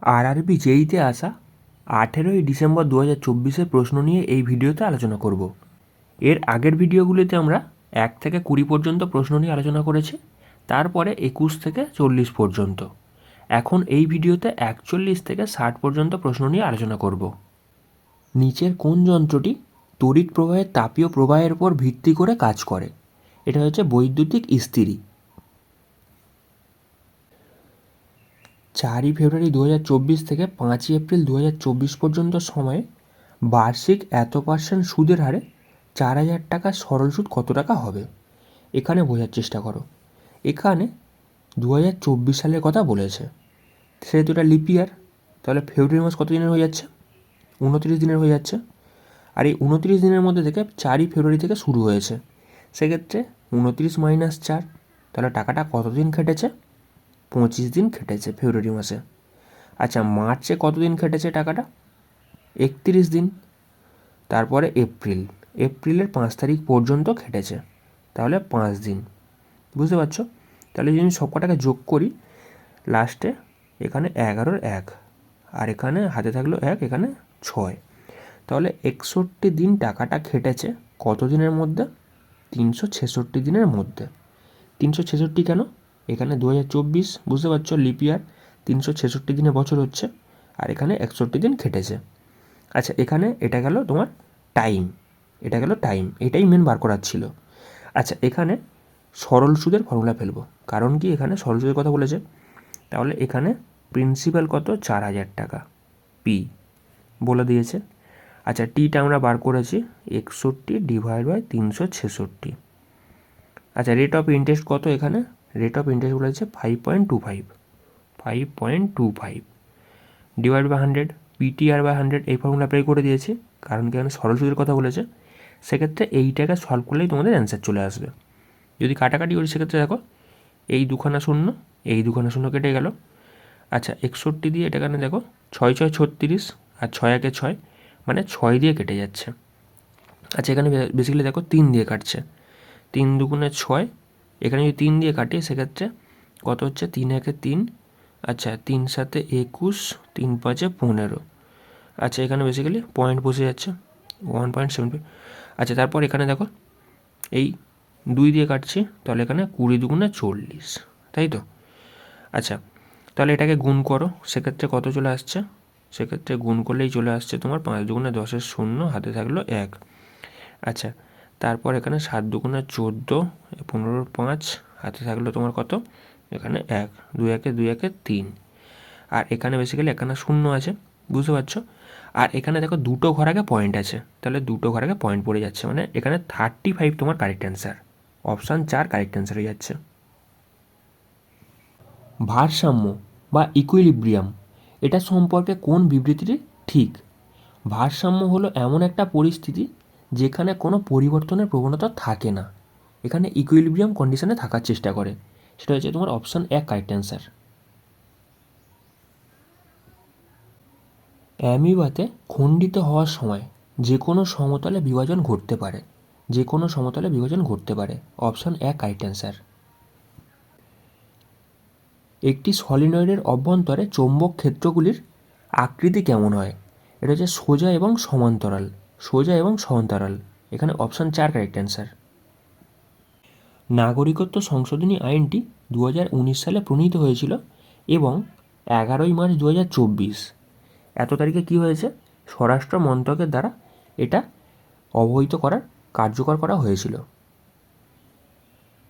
RRB জেইতে আসা 18ই December 2024-এর প্রশ্ন নিয়ে এই ভিডিওতে আলোচনা করব। এর আগের ভিডিওগুলিতে আমরা 1 থেকে 20 পর্যন্ত প্রশ্ন নিয়ে আলোচনা করেছি, তারপরে 21 থেকে 40 পর্যন্ত। এখন এই ভিডিওতে 41 থেকে 60 পর্যন্ত প্রশ্ন নিয়ে আলোচনা করব। নিচের কোন যন্ত্রটি তড়িৎ প্রবাহের তাপীয় প্রবাহের উপর ভিত্তি করে কাজ করে? এটা হচ্ছে বৈদ্যুতিক ইস্ত্রি। 4ই ফেব্রুয়ারি 2024 থেকে 5ই এপ্রিল 2024 পর্যন্ত সময়ে বার্ষিক এত % সুদের হারে 4000 টাকার সরল সুদ কত টাকা হবে? এখানে বোঝার চেষ্টা করো। এখানে 2024 সালের কথা বলেছে, সেহেতু এটা লিপ ইয়ার, তাহলে ফেব্রুয়ারি মাস কত দিনের হয়ে যাচ্ছে? 29 দিনের হয়ে যাচ্ছে। আর এই 29 দিনের মধ্যে থেকে 4ই ফেব্রুয়ারি থেকে শুরু হয়েছে, সেক্ষেত্রে 29 মাইনাস 4, তাহলে টাকাটা কতদিন খেটেছে? 25 দিন খেটেছে ফেব্রুয়ারি মাসে। আচ্ছা, মার্চে কতদিন খেটেছে টাকাটা? 31 দিন। তারপরে এপ্রিলের 5 তারিখ পর্যন্ত খেটেছে, তাহলে 5 দিন। বুঝতে পারছো? তাহলে যদি আমি সব কটাকে যোগ করি, লাস্টে এখানে 11-র 1, আর এখানে হাতে থাকলো 1, এখানে 6, তাহলে 61 দিন টাকাটা খেটেছে কত দিনের মধ্যে? 366 দিনের মধ্যে। 366 কেন? এখানে 2024, বুঝতে পারছো, লিপ ইয়ার, 366 দিনে বছর হচ্ছে, আর এখানে 61 দিন খেটেছে। আচ্ছা, এখানে এটা গেল তোমার টাইম, এটাই মেন বার করার ছিল। আচ্ছা, এখানে সরল সুদের ফর্মুলা ফেলবো, কারণ কি এখানে সরল সুদের কথা বলেছে। তাহলে এখানে প্রিন্সিপাল কত? 4000 টাকা, পি বলে দিয়েছে। আচ্ছা, টিটা আমরা বার করেছি 61/366। আচ্ছা, রেট অফ ইন্টারেস্ট কত? এখানে রেট অফ ইন্টারেস্ট বলেছে 5.25 ডিভাইড বাই 100, PTR/100 এই ফর্মুলা অ্যাপ্লাই করে দিয়েছি, কারণ কি এখানে সরল সুদের কথা বলেছে। সেক্ষেত্রে এইটাকে সলভ করলেই তোমাদের অ্যান্সার চলে আসবে। যদি কাটাকাটি করি, সেক্ষেত্রে দেখো এই দুখানা শূন্য, এই দুখানা শূন্য কেটে গেল। আচ্ছা, 61 দিয়ে এটা এখানে দেখো 6 6 36, আর 6 1 6, মানে 6 দিয়ে কেটে যাচ্ছে। আচ্ছা, এখানে বেসিক্যালি দেখো 3 দিয়ে কাটছে, 3 দুগুণে 6, এখানে যদি 3 দিয়ে কাটি সেক্ষেত্রে কত হচ্ছে? 3 1 3, আচ্ছা 3 7 21, 3 5 15। আচ্ছা, এখানে বেসিক্যালি পয়েন্ট বসে যাচ্ছে 1.75। আচ্ছা, তারপর এখানে দেখো এই 2 দিয়ে কাটছি, তাহলে এখানে 20 দুগুণে 40, তাই তো? আচ্ছা, তাহলে এটাকে গুণ করো, সেক্ষেত্রে কত চলে আসছে? সেক্ষেত্রে গুণ করলেই চলে আসছে তোমার 5 দুগুণে 10-এর 0, হাতে থাকলো 1। আচ্ছা, তারপর এখানে 7 দুগুণে 14, 15-র 5, হাতে থাকলো তোমার কত? এখানে 1, 2 1 2 1 3, আর এখানে বেসিক্যালি এখানে 0 আছে, বুঝতে পারছো? আর এখানে দেখো দুটো ঘর আগে পয়েন্ট আছে, তাহলে দুটো ঘর আগে পয়েন্ট পড়ে যাচ্ছে, মানে এখানে 35 তোমার correct answer. Option 4 correct answer হয়ে যাচ্ছে। ভারসাম্য বা ইকুইলিব্রিয়াম, এটা সম্পর্কে কোন বিবৃতিটি ঠিক? ভারসাম্য হলো এমন একটা পরিস্থিতি যেখানে কোনো পরিবর্তনের প্রবণতা থাকে না, এখানে ইকুইলিব্রিয়াম কন্ডিশনে থাকার চেষ্টা করে। সেটা হচ্ছে তোমার অপশান 1 কারেক্ট অ্যান্সার। অ্যামিবাতে খণ্ডিত হওয়ার সময় যে কোনো সমতলে বিভাজন ঘটতে পারে, অপশান 1 কারেক্ট অ্যান্সার। একটি সলিনয়েডের অভ্যন্তরে চৌম্বক ক্ষেত্রগুলির আকৃতি কেমন হয়? এটা হচ্ছে সোজা এবং সমান্তরাল, এখানে অপশান 4 কারেক্ট অ্যান্সার। নাগরিকত্ব সংশোধনী আইনটি 2019 সালে প্রণীত হয়েছিল এবং 11ই মার্চ 2024 এত তারিখে কী হয়েছে? স্বরাষ্ট্র মন্ত্রকের দ্বারা এটা কার্যকর করা হয়েছিল।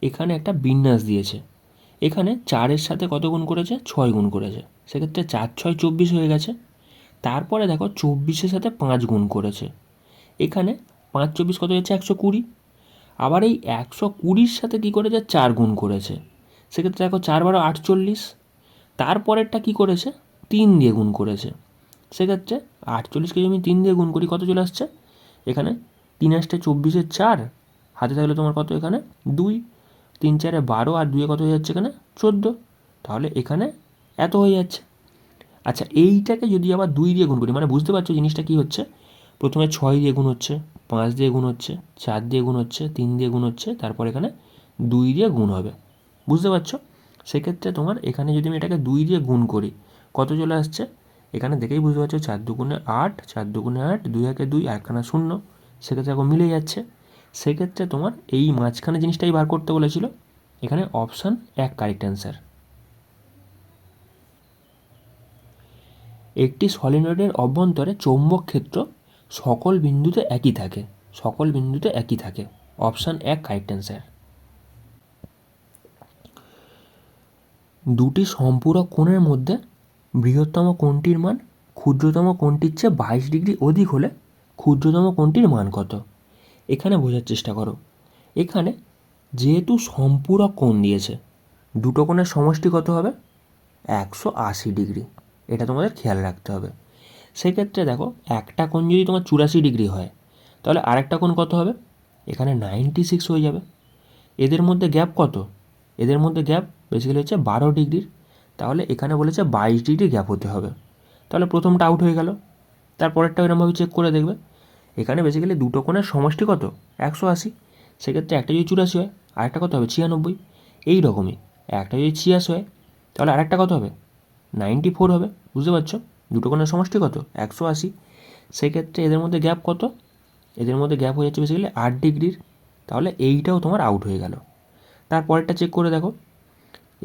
এখানে একটা বিন্যাস দিয়েছে, এখানে 4-এর সাথে কত গুণ করেছে? 6 গুণ করেছে, সেক্ষেত্রে 4 6 24 হয়ে গেছে। তারপরে দেখো 24-এর সাথে 5 গুণ করেছে, এখানে 5 24 কত হচ্ছে? 120। আবার এই 120-র সাথে কী করেছে? 4 গুণ করেছে, সেক্ষেত্রে দেখো 4 12 48। তারপরেরটা কী করেছে? 3 দিয়ে গুণ করেছে, সেক্ষেত্রে 48কে যদি আমি 3 দিয়ে গুণ করি কত চলে আসছে? এখানে 3 আসতে 24-এর 4, হাতে থাকলে তোমার কত? এখানে 2, 3 4 12, আর 2 কত হয়ে যাচ্ছে? এখানে 14, তাহলে এখানে এত হয়ে যাচ্ছে। আচ্ছা, এইটাকে যদি আবার 2 দিয়ে গুণ করি, মানে বুঝতে পারছো জিনিসটা কী হচ্ছে? প্রথমে 6 দিয়ে গুণ হচ্ছে, 5 দিয়ে গুণ হচ্ছে, 4 দিয়ে গুণ হচ্ছে, 3 দিয়ে গুণ হচ্ছে, তারপর এখানে 2 দিয়ে গুণ হবে, বুঝতে পারছো? সেক্ষেত্রে তোমার এখানে যদি আমি এটাকে 2 দিয়ে গুণ করি কত চলে আসছে? এখানে দেখেই বুঝতে পারছো 4 দুগুণে 8, 4 দুগুণে 8, 2 একে 2, একখানা 0, সেক্ষেত্রে এখন মিলে যাচ্ছে। সেক্ষেত্রে তোমার এই মাঝখানে জিনিসটাই বার করতে বলেছিল, এখানে অপশান 1 কারেক্ট অ্যান্সার। একটি সলিনয়েডের অভ্যন্তরে চৌম্বক ক্ষেত্র সকল বিন্দুতে একই থাকে, সকল বিন্দুতে একই থাকে, অপশান 1 কারেক্ট অ্যান্সার। দুটি সম্পূরক কোণের মধ্যে বৃহত্তম কোণটির মান ক্ষুদ্রতম কোণটির চেয়ে 22 ডিগ্রি অধিক হলে ক্ষুদ্রতম কোণটির মান কত? এখানে বোঝার চেষ্টা করো। এখানে যেহেতু সম্পূরক কোণ দিয়েছে, দুটো কোণের সমষ্টি কত হবে? 180 ডিগ্রি, এটা তোমাদের খেয়াল রাখতে হবে। সেক্ষেত্রে দেখো, একটা কোণ যদি তোমার 84 ডিগ্রি হয়, তাহলে আরেকটা কোণ কত হবে? এখানে 96 হয়ে যাবে। এদের মধ্যে গ্যাপ কত? এদের মধ্যে গ্যাপ বেসিক্যালি হচ্ছে 12 ডিগ্রির। তাহলে এখানে বলেছে 22 ডিগ্রি গ্যাপ হতে হবে। তাহলে প্রথমটা আউট হয়ে গেল। তারপরেরটা এরকমভাবে চেক করে দেখবে। এখানে বেসিক্যালি দুটো কোণের সমষ্টি কত? 180। সেক্ষেত্রে একটা যদি 84 হয়, আরেকটা কত হবে? 96। এই রকমই একটা যদি 86 হয়, তাহলে আরেকটা কত হবে? 94 হবে। বুঝতে পারছো? দুটো কোণের সমষ্টি কত? 180। সেক্ষেত্রে এদের মধ্যে গ্যাপ কত? এদের মধ্যে গ্যাপ হয়ে যাচ্ছে বেসিক্যালি 8 ডিগ্রির। তাহলে এইটাও তোমার আউট হয়ে গেল। তারপরেরটা চেক করে দেখো,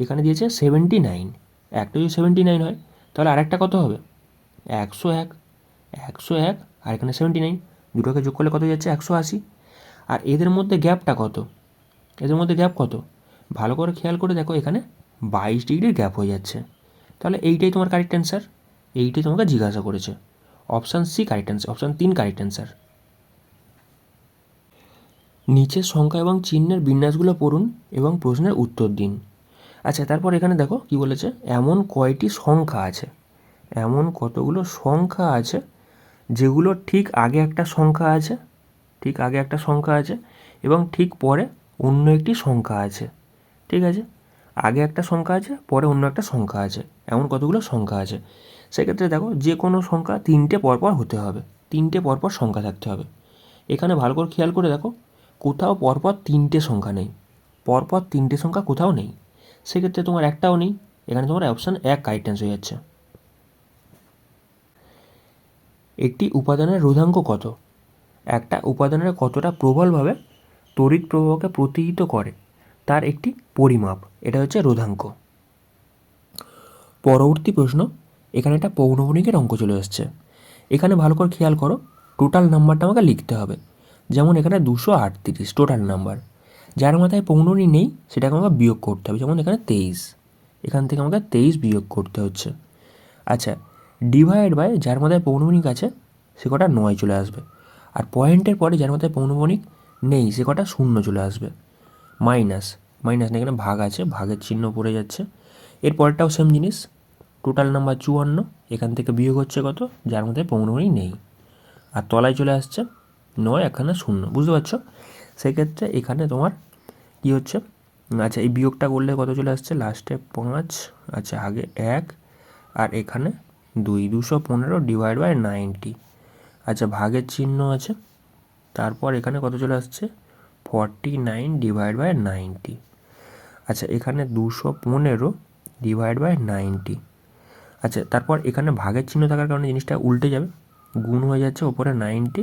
এখানে দিয়েছে 79। একটা যদি 79 হয়, তাহলে আরেকটা কত হবে? 101। 101 আর এখানে 79, দুটোকে যোগ করলে কত যাচ্ছে? 180। আর এদের মধ্যে গ্যাপটা কত? এদের মধ্যে গ্যাপ কত? ভালো করে খেয়াল করে দেখো, এখানে 22 ডিগ্রির গ্যাপ হয়ে যাচ্ছে। তাহলে এইটাই তোমার কারেক্ট অ্যান্সার। এইটাই তোমাকে জিজ্ঞাসা করেছে। Option C correct answer, option 3 correct answer. নিচের সংখ্যা এবং চিহ্নের বিন্যাসগুলো পড়ুন এবং প্রশ্নের উত্তর দিন। আচ্ছা, তারপর এখানে দেখো কি বলেছে, এমন কয়টি সংখ্যা আছে, এমন কতগুলো সংখ্যা আছে যেগুলো ঠিক আগে একটা সংখ্যা আছে, ঠিক আগে একটা সংখ্যা আছে এবং ঠিক পরে অন্য একটি সংখ্যা আছে। ঠিক আছে, আগে একটা সংখ্যা আছে, পরে অন্য একটা সংখ্যা আছে, এমন কতগুলো সংখ্যা আছে। সেক্ষেত্রে দেখো, যে কোনো সংখ্যা 3টে পরপর হতে হবে, 3টে পরপর সংখ্যা থাকতে হবে। এখানে ভালো করে খেয়াল করে দেখো, কোথাও পরপর 3টে সংখ্যা নেই, পরপর 3টে সংখ্যা কোথাও নেই। সেক্ষেত্রে তোমার একটাও নেই। এখানে তোমার অপশান 1 কারেক্ট অ্যান্সার হয়ে যাচ্ছে। একটি উপাদানের রোধাঙ্ক কত? একটা উপাদানের কতটা প্রবলভাবে তড়িৎ প্রবাহকে প্রতিহিত করে তার একটি পরিমাপ, এটা হচ্ছে রোধাঙ্ক। পরবর্তী প্রশ্ন, এখানে একটা পৌনঃপুনিকের অঙ্ক চলে আসছে। এখানে ভালো করে খেয়াল করো, টোটাল নাম্বারটা আমাকে লিখতে হবে। যেমন এখানে 238 টোটাল নাম্বার, যার মাথায় পৌনঃপুনি নেই সেটাকে আমাকে বিয়োগ করতে হবে। যেমন এখানে 23, এখান থেকে আমাকে 23 বিয়োগ করতে হচ্ছে। আচ্ছা, ডিভাইড বাই যার মাথায় পৌনঃপুনিক আছে সে কটা 9 চলে আসবে। আর পয়েন্টের পরে যার মাথায় পৌনঃপুনিক নেই সে কটা 0 চলে আসবে। মাইনাস, মাইনাস না, এখানে ভাগ আছে, ভাগের চিহ্ন পড়ে যাচ্ছে। এর পরেরটাও সেম জিনিস, টোটাল নাম্বার 54, এখান থেকে বিয়োগ হচ্ছে কত? যার মধ্যে পৌনঃপুনিক নেই। আর তলায় চলে আসছে 9, এখানে 0। বুঝতে পারছো? সেক্ষেত্রে এখানে তোমার কী হচ্ছে, আচ্ছা এই বিয়োগটা করলে কত চলে আসছে? লাস্টে 5, আচ্ছা আগে 1 আর এখানে 2, 215 ডিভাইড বাই 90। আচ্ছা ভাগের চিহ্ন আছে, তারপর এখানে কত চলে আসছে? 49 ডিভাইড বাই 90। আচ্ছা এখানে 215 ডিভাইড বাই 90। আচ্ছা তারপর এখানে ভাগের চিহ্ন থাকার কারণে জিনিসটা উল্টে যাবে, গুণ হয়ে যাচ্ছে, ওপরে 90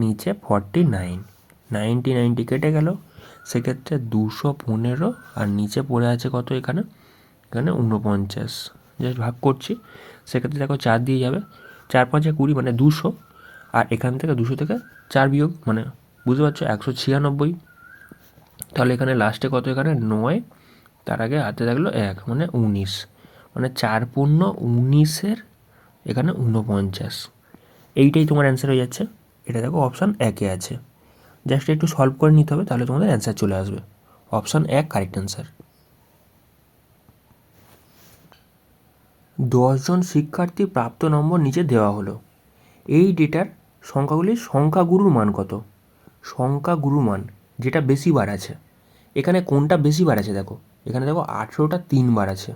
নিচে 49, 90 90 কেটে গেল। সেক্ষেত্রে 215 আর নিচে পড়ে আছে কত? এখানে এখানে 49, জাস্ট ভাগ করছি। সেক্ষেত্রে দেখো 4 দিয়ে যাবে, 4 5 20 মানে 200। আর এখান থেকে 200 থেকে 4 বিয়োগ মানে বুঝতে পারছো 196। তাহলে এখানে লাস্টে কত? এখানে 9, তার আগে হাতে থাকলো 1 মানে 19, মানে 4 পূর্ণ 19-এর এখানে 49। এইটাই তোমার অ্যান্সার হয়ে যাচ্ছে। এটা দেখো অপশান 1-এ আছে, জাস্ট একটু সলভ করে নিতে হবে, তাহলে তোমাদের অ্যান্সার চলে আসবে। Option 1 correct answer. 10 জন শিক্ষার্থী প্রাপ্ত নম্বর নিচে দেওয়া হলো। এই ডেটার সংখ্যাগুলির সংখ্যাগুরুর মান কত? সংখ্যাগুরু মান যেটা বেশি বার আছে, এখানে কোনটা বেশি বার আছে? দেখো এখানে দেখো 18টা 3 বার আছে,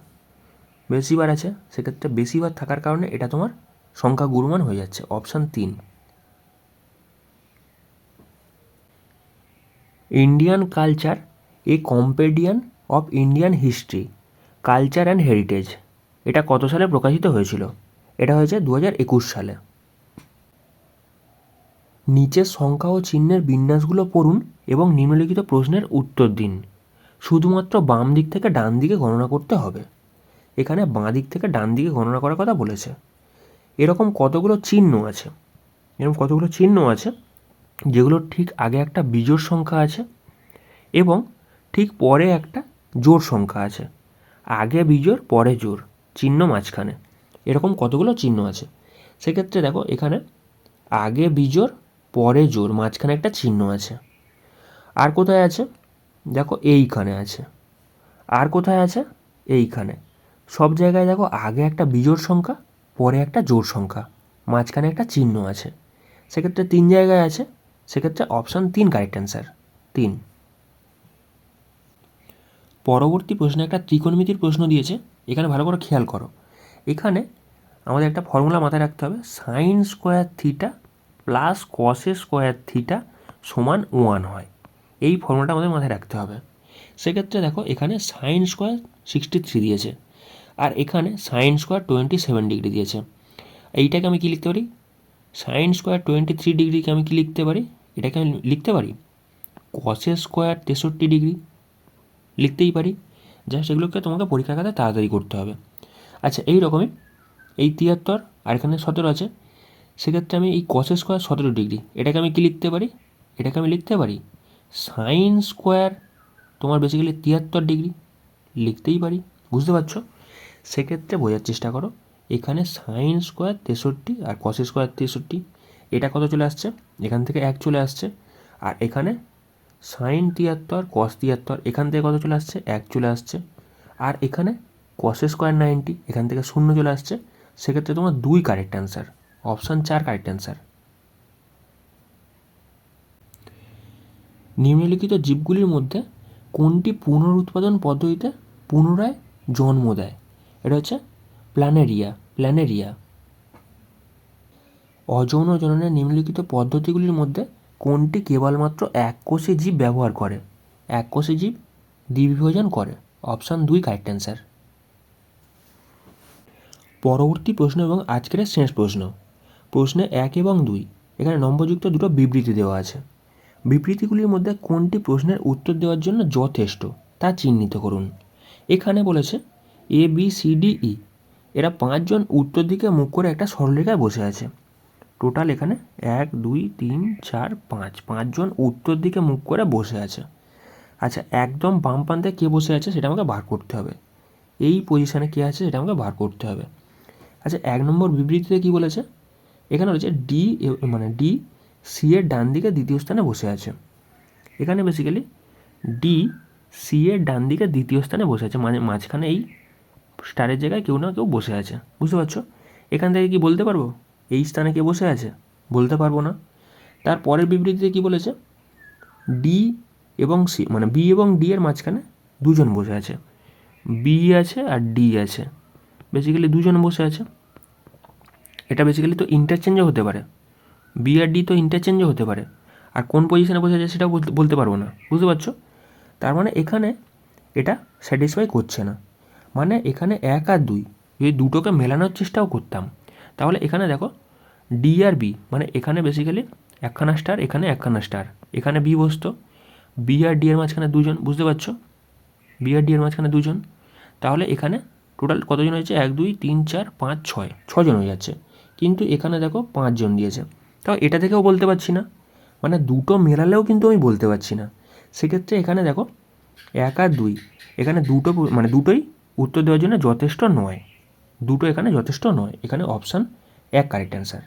বেশি বার আছে। সেক্ষেত্রে বেশি বার থাকার কারণে এটা তোমার সংখ্যাগুরু মান হয়ে যাচ্ছে, option 3। Indian culture a compendium of Indian history, culture and heritage, এটা কত সালে প্রকাশিত হয়েছিল? এটা হয়েছে 2021 সালে। নিচের সংখ্যা ও চিহ্নের বিন্যাসগুলো পড়ুন এবং নিম্নলিখিত প্রশ্নের উত্তর দিন। শুধুমাত্র বাম দিক থেকে ডান দিকে গণনা করতে হবে। এখানে বাঁ দিক থেকে ডান দিকে গণনা করার কথা বলেছে। এরকম কতগুলো চিহ্ন আছে, যেগুলোর ঠিক আগে একটা বিজোড় সংখ্যা আছে এবং ঠিক পরে একটা জোড় সংখ্যা আছে। আগে বিজোড় পরে জোড়, চিহ্ন মাঝখানে, এরকম কতগুলো চিহ্ন আছে। সেক্ষেত্রে দেখো এখানে আগে বিজোড় পরে জোড়, মাঝখানে একটা চিহ্ন আছে। আর কোথায় আছে? দেখো এইখানে আছে। আর কোথায় আছে? এইখানে। সব জায়গায় দেখো আগে একটা বিজোড় সংখ্যা, পরে একটা জোড় সংখ্যা, মাঝখানে একটা চিহ্ন আছে। সেক্ষেত্রে 3 জায়গায় আছে। সেক্ষেত্রে অপশান 3 কারেক্ট অ্যান্সার, 3। পরবর্তী প্রশ্নে একটা ত্রিকোণমিতির প্রশ্ন দিয়েছে। এখানে ভালো করে খেয়াল করো। এখানে আমাদের একটা ফর্মুলা মাথায় রাখতে হবে, sine square theta plus cos square theta সমান 1 হয়। এই ফর্মুলাটা আমাদের মাথায় রাখতে হবে। সেক্ষেত্রে দেখো এখানে সাইন স্কোয়ার 63 দিয়েছে, আর এখানে সাইন স্কোয়ার 27 ডিগ্রি দিয়েছে। এইটাকে আমি কি লিখতে পারি? সাইন স্কোয়ার 23 ডিগ্রিকে আমি কি লিখতে পারি? এটাকে আমি লিখতে পারি কসে স্কোয়ার 63 ডিগ্রি, লিখতেই পারি। যা সেগুলোকে তোমাকে পরীক্ষার খাতায় তাড়াতাড়ি করতে হবে। আচ্ছা, এই রকমই এই 73 আর এখানে 17 আছে। সেক্ষেত্রে আমি এই কসে স্কোয়ার 17 ডিগ্রি, এটাকে আমি কি লিখতে পারি? এটাকে আমি লিখতে পারি সাইন স্কোয়ার তোমার বেসিক্যালি 73 ডিগ্রি, লিখতেই পারি। বুঝতে পারছো? সেক্ষেত্রে বোঝার চেষ্টা করো, এখানে সাইন স্কোয়ার 63 আর কস স্কোয়ার 63, এটা কত চলে আসছে? এখান থেকে 1 চলে আসছে। আর এখানে সাইন 73 কস 73, এখান থেকে কত চলে আসছে? 1 চলে আসছে। আর এখানে কস স্কোয়ার 90, এখান থেকে 0 চলে আসছে। সেক্ষেত্রে তোমার 2 correct answer, option 4 correct answer. নিম্নলিখিত জীবগুলির মধ্যে কোনটি পুনরুৎপাদন পদ্ধতিতে পুনরায় জন্ম দেয়? এটা হচ্ছে প্ল্যানেরিয়া। অযৌন জননের নিম্নলিখিত পদ্ধতিগুলির মধ্যে কোনটি কেবলমাত্র এককোষী জীব ব্যবহার করে? এককোষী জীব দ্বিবিভাজন করে, অপশান 2 কারেক্ট অ্যান্সার। পরবর্তী প্রশ্ন এবং আজকের শেষ প্রশ্ন, প্রশ্নে 1 এবং 2 এখানে নম্বরযুক্ত দুটো বিবৃতি দেওয়া আছে। বিবৃতিগুলির মধ্যে কোনটি প্রশ্নের উত্তর দেওয়ার জন্য যথেষ্ট তা চিহ্নিত করুন। এখানে বলেছে ABCDE এরা 5 জন উত্তর দিকে মুখ করে একটা সরলরেখায় বসে আছে। টোটাল এখানে 1 2 3 4 5 জন উত্তর দিকে মুখ করে বসে আছে। আচ্ছা, একদম বাম প্রান্তে কে বসে আছে সেটা আমাকে বার করতে হবে। এই পজিশানে কে আছে সেটা আমাকে বার করতে হবে। আচ্ছা, 1 নম্বর বিবৃতিতে কি বলেছে? এখানে রয়েছে ডি সি এর ডান দিকে দ্বিতীয় স্থানে বসে আছে। এখানে বেসিক্যালি ডি সি এর ডান দিকে দ্বিতীয় স্থানে বসে আছে, মানে মাঝখানে এই স্টারের জায়গায় কেউ না কেউ বসে আছে। বুঝতে পারছো? এখান থেকে কি বলতে পারবো এই স্থানে কে বসে আছে? বলতে পারবো না। তার পরের বিবৃতিতে কি বলেছে? ডি এবং সি, মানে বি এবং ডি এর মাঝখানে 2 জন বসে আছে। বি আছে আর ডি আছে, বেসিক্যালি 2 জন বসে আছে। এটা বেসিক্যালি তো ইন্টারচেঞ্জও হতে পারে, বি আর ডি তো ইন্টারচেঞ্জও হতে পারে। আর কোন পজিশনে বসে আছে সেটাও বলতে পারবো না। বুঝতে পারছো? তার মানে এখানে এটা স্যাটিসফাই করছে না। মানে এখানে 1 আর 2 যদি দুটোকে মেলানোর চেষ্টাও করতাম, তাহলে এখানে দেখো ডি আর বি, মানে এখানে বেসিক্যালি একখানা স্টার, এখানে একখানা স্টার, এখানে বি বসতো। বি আর ডি এর মাঝখানে 2 জন, বুঝতে পারছো? বি আর ডি এর মাঝখানে 2 জন। তাহলে এখানে টোটাল কতজন হয়েছে? 1 2 3 4 5 6 জন হয়ে যাচ্ছে। কিন্তু এখানে দেখো 5 জন দিয়েছে। তাও এটা থেকেও বলতে পারছি না, মানে দুটো মেলালেও কিন্তু আমি বলতে পারছি না। সেক্ষেত্রে এখানে দেখো 1 আর 2 এখানে দুটোই উত্তর দেওয়ার জন্য যথেষ্ট নয়। দুটো এখানে যথেষ্ট নয়। এখানে অপশান 1 কারেক্ট অ্যান্সার।